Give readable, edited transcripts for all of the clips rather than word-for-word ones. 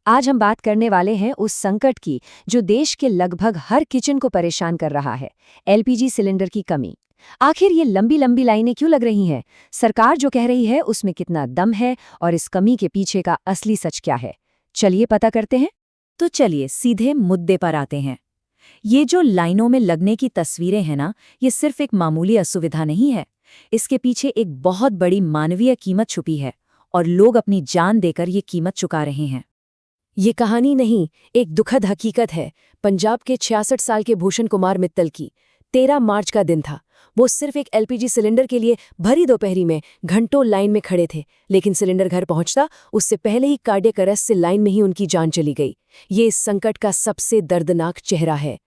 आज हम बात करने वाले हैं उस संकट की जो देश के लगभग हर किचन को परेशान कर रहा है। एलपीजी सिलेंडर की कमी। आखिर ये लंबी लंबी लाइनें क्यों लग रही हैं? सरकार जो कह रही है उसमें कितना दम है और इस कमी के पीछे का असली सच क्या है? चलिए पता करते हैं। तो चलिए सीधे मुद्दे पर आते हैं। ये जो लाइनों में लगने की तस्वीरें हैं ना, ये सिर्फ एक मामूली असुविधा नहीं है। इसके पीछे एक बहुत बड़ी मानवीय कीमत छुपी है और लोग अपनी जान देकर ये कीमत चुका रहे हैं। ये कहानी नहीं, एक दुखद हकीकत है। पंजाब के 66 साल के भूषण कुमार मित्तल की 13 मार्च का दिन था। वो सिर्फ एक एलपीजी सिलेंडर के लिए भरी दोपहरी में घंटों लाइन में खड़े थे, लेकिन सिलेंडर घर पहुंचता उससे पहले ही कार्डियक अरेस्ट से लाइन में ही उनकी जान चली गई। ये इस संकट का सबसे दर्दनाक चेहरा है।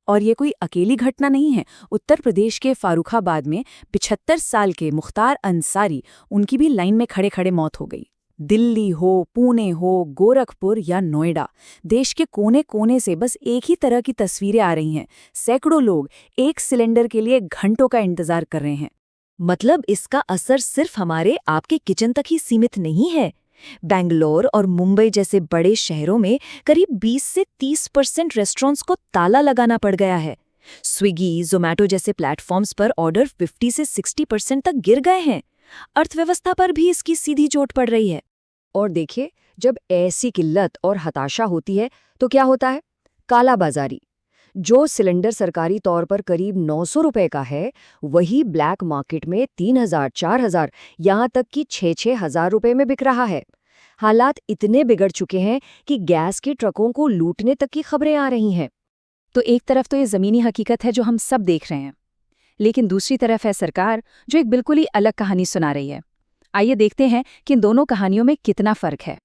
और ये कोई अकेली घटना नहीं है। उत्तर प्रदेश के फारुखाबाद में 75 साल के मुख्तार अंसारी, उनकी भी लाइन में खड़े खड़े मौत हो गई। दिल्ली हो, पुणे हो, गोरखपुर या नोएडा, देश के कोने कोने से बस एक ही तरह की तस्वीरें आ रही हैं। सैकड़ों लोग एक सिलेंडर के लिए घंटों का इंतजार कर रहे हैं। मतलब इसका असर सिर्फ हमारे आपके किचन तक ही सीमित नहीं है। बेंगलोर और मुंबई जैसे बड़े शहरों में करीब 20 से 30% रेस्टोरेंट्स को ताला लगाना पड़ गया है। स्विगी, जोमैटो जैसे प्लेटफॉर्म्स पर ऑर्डर 50 से 60% तक गिर गए हैं। अर्थव्यवस्था पर भी इसकी सीधी चोट पड़ रही है। और देखिए, जब ऐसी किल्लत और हताशा होती है तो क्या होता है? काला बाजारी। जो सिलेंडर सरकारी तौर पर करीब 900 रुपए का है, वही ब्लैक मार्केट में 3000, 4000, यहाँ तक कि 6-6 हजार रुपए में बिक रहा है। हालात इतने बिगड़ चुके हैं कि गैस के ट्रकों को लूटने तक की खबरें आ रही हैं। तो एक तरफ तो ये ज़मीनी हकीकत है जो हम सब देख रहे हैं, लेकिन दूसरी तरफ है सरकार जो एक बिल्कुल ही अलग कहानी सुना रही है। आइए देखते हैं कि इन दोनों कहानियों में कितना फर्क है।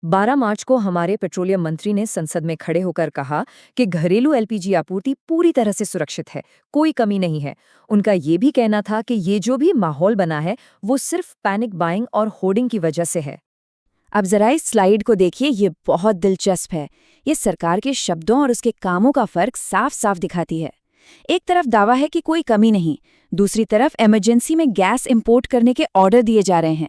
12 मार्च को हमारे पेट्रोलियम मंत्री ने संसद में खड़े होकर कहा कि घरेलू एलपीजी आपूर्ति पूरी तरह से सुरक्षित है, कोई कमी नहीं है। उनका ये भी कहना था कि ये जो भी माहौल बना है वो सिर्फ पैनिक बाइंग और होर्डिंग की वजह से है। अब जरा इस स्लाइड को देखिए, ये बहुत दिलचस्प है। ये सरकार के शब्दों और उसके कामों का फर्क साफ साफ दिखाती है। एक तरफ दावा है कि कोई कमी नहीं, दूसरी तरफ इमरजेंसी में गैस इंपोर्ट करने के ऑर्डर दिए जा रहे हैं।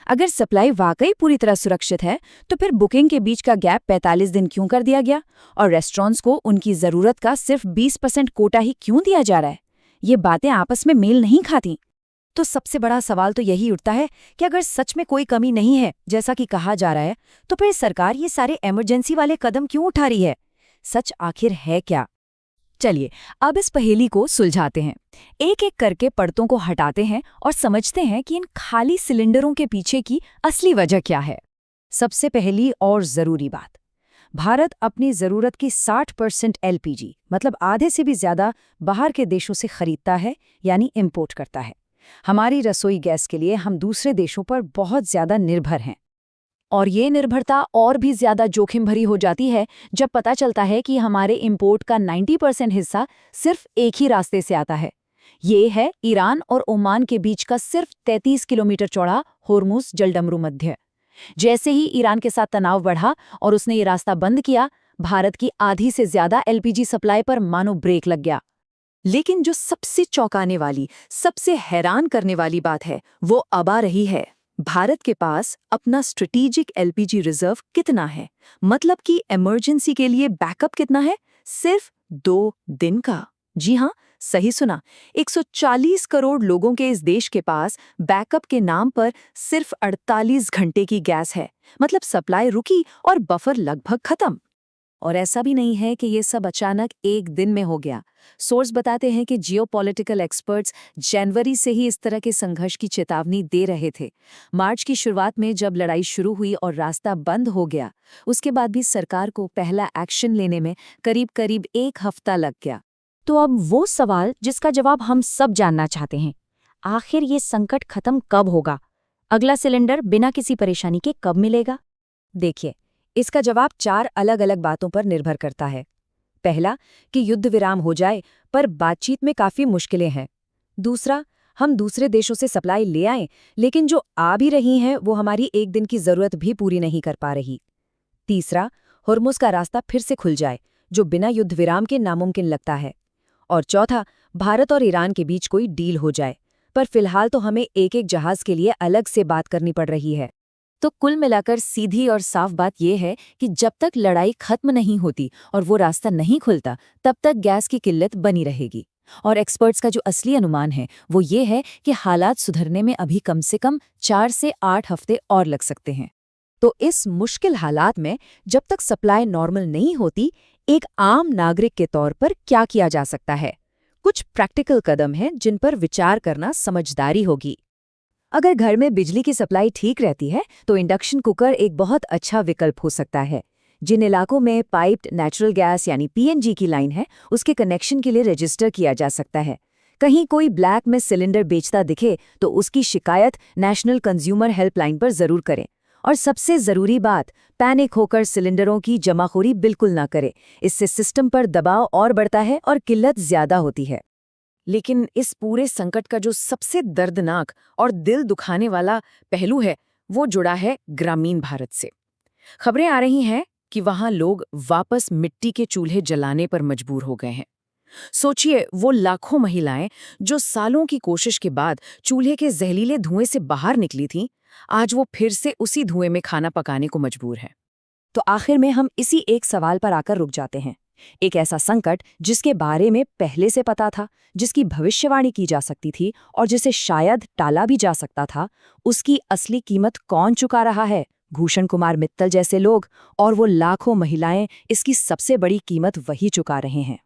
अगर सप्लाई वाकई पूरी तरह सुरक्षित है तो फिर बुकिंग के बीच का गैप 45 दिन क्यों कर दिया गया और रेस्टोरेंट्स को उनकी ज़रूरत का सिर्फ 20% कोटा ही क्यों दिया जा रहा है? ये बातें आपस में मेल नहीं खाती। तो सबसे बड़ा सवाल तो यही उठता है कि अगर सच में कोई कमी नहीं है, जैसा कि कहा जा रहा है, तो फिर सरकार ये सारे इमरजेंसी वाले कदम क्यों उठा रही है? सच आखिर है क्या? चलिए अब इस पहेली को सुलझाते हैं। एक एक करके परतों को हटाते हैं और समझते हैं कि इन खाली सिलेंडरों के पीछे की असली वजह क्या है। सबसे पहली और जरूरी बात, भारत अपनी जरूरत की 60% एलपीजी, मतलब आधे से भी ज्यादा, बाहर के देशों से खरीदता है, यानी इंपोर्ट करता है। हमारी रसोई गैस के लिए हम दूसरे देशों पर बहुत ज्यादा निर्भर हैं। और ये निर्भरता और भी ज्यादा जोखिम भरी हो जाती है जब पता चलता है कि हमारे इंपोर्ट का 90% हिस्सा सिर्फ एक ही रास्ते से आता है। ये है ईरान और ओमान के बीच का सिर्फ 33 किलोमीटर चौड़ा होर्मुज जलडमरू मध्य। जैसे ही ईरान के साथ तनाव बढ़ा और उसने ये रास्ता बंद किया, भारत की आधी से ज्यादा एलपीजी सप्लाई पर मानो ब्रेक लग गया। लेकिन जो सबसे चौंकाने वाली, सबसे हैरान करने वाली बात है, वो अब आ रही है। भारत के पास अपना स्ट्रेटेजिक एलपीजी रिजर्व कितना है? मतलब कि इमरजेंसी के लिए बैकअप कितना है? सिर्फ 2 दिन का। जी हाँ, सही सुना। 140 करोड़ लोगों के इस देश के पास बैकअप के नाम पर सिर्फ 48 घंटे की गैस है। मतलब सप्लाई रुकी और बफर लगभग खत्म। और ऐसा भी नहीं है कि ये सब अचानक एक दिन में हो गया। सोर्स बताते हैं कि जियोपॉलिटिकल एक्सपर्ट्स जनवरी से ही इस तरह के संघर्ष की चेतावनी दे रहे थे। मार्च की शुरुआत में जब लड़ाई शुरू हुई और रास्ता बंद हो गया, उसके बाद भी सरकार को पहला एक्शन लेने में करीब करीब 1 हफ्ता लग गया। तो अब वो सवाल जिसका जवाब हम सब जानना चाहते हैं, आखिर ये संकट खत्म कब होगा? अगला सिलेंडर बिना किसी परेशानी के कब मिलेगा? देखिए, इसका जवाब 4 अलग-अलग बातों पर निर्भर करता है। पहला, कि युद्ध विराम हो जाए, पर बातचीत में काफ़ी मुश्किलें हैं। दूसरा, हम दूसरे देशों से सप्लाई ले आएं, लेकिन जो आ भी रही हैं वो हमारी एक दिन की ज़रूरत भी पूरी नहीं कर पा रही। तीसरा, हुर्मुज़ का रास्ता फिर से खुल जाए, जो बिना युद्ध विराम के नामुमकिन लगता है। और चौथा, भारत और ईरान के बीच कोई डील हो जाए, पर फिलहाल तो हमें एक एक जहाज़ के लिए अलग से बात करनी पड़ रही है। तो कुल मिलाकर सीधी और साफ बात यह है कि जब तक लड़ाई खत्म नहीं होती और वो रास्ता नहीं खुलता, तब तक गैस की किल्लत बनी रहेगी। और एक्सपर्ट्स का जो असली अनुमान है वो ये है कि हालात सुधरने में अभी कम से कम 4 से 8 हफ्ते और लग सकते हैं। तो इस मुश्किल हालात में जब तक सप्लाई नॉर्मल नहीं होती, एक आम नागरिक के तौर पर क्या किया जा सकता है? कुछ प्रैक्टिकल कदम हैं जिन पर विचार करना समझदारी होगी। अगर घर में बिजली की सप्लाई ठीक रहती है तो इंडक्शन कुकर एक बहुत अच्छा विकल्प हो सकता है। जिन इलाकों में पाइप्ड नेचुरल गैस यानी पीएनजी की लाइन है, उसके कनेक्शन के लिए रजिस्टर किया जा सकता है। कहीं कोई ब्लैक में सिलेंडर बेचता दिखे तो उसकी शिकायत नेशनल कंज्यूमर हेल्पलाइन पर जरूर करें। और सबसे जरूरी बात, पैनिक होकर सिलेंडरों की जमाखोरी बिल्कुल ना करें। इससे सिस्टम पर दबाव और बढ़ता है और किल्लत ज्यादा होती है। लेकिन इस पूरे संकट का जो सबसे दर्दनाक और दिल दुखाने वाला पहलू है, वो जुड़ा है ग्रामीण भारत से। खबरें आ रही हैं कि वहां लोग वापस मिट्टी के चूल्हे जलाने पर मजबूर हो गए हैं। सोचिए, वो लाखों महिलाएं जो सालों की कोशिश के बाद चूल्हे के जहरीले धुएं से बाहर निकली थीं, आज वो फिर से उसी धुएं में खाना पकाने को मजबूर हैं। तो आखिर में हम इसी एक सवाल पर आकर रुक जाते हैं। एक ऐसा संकट जिसके बारे में पहले से पता था, जिसकी भविष्यवाणी की जा सकती थी और जिसे शायद टाला भी जा सकता था, उसकी असली कीमत कौन चुका रहा है? भूषण कुमार मित्तल जैसे लोग, और वो लाखों महिलाएं इसकी सबसे बड़ी कीमत वही चुका रहे हैं।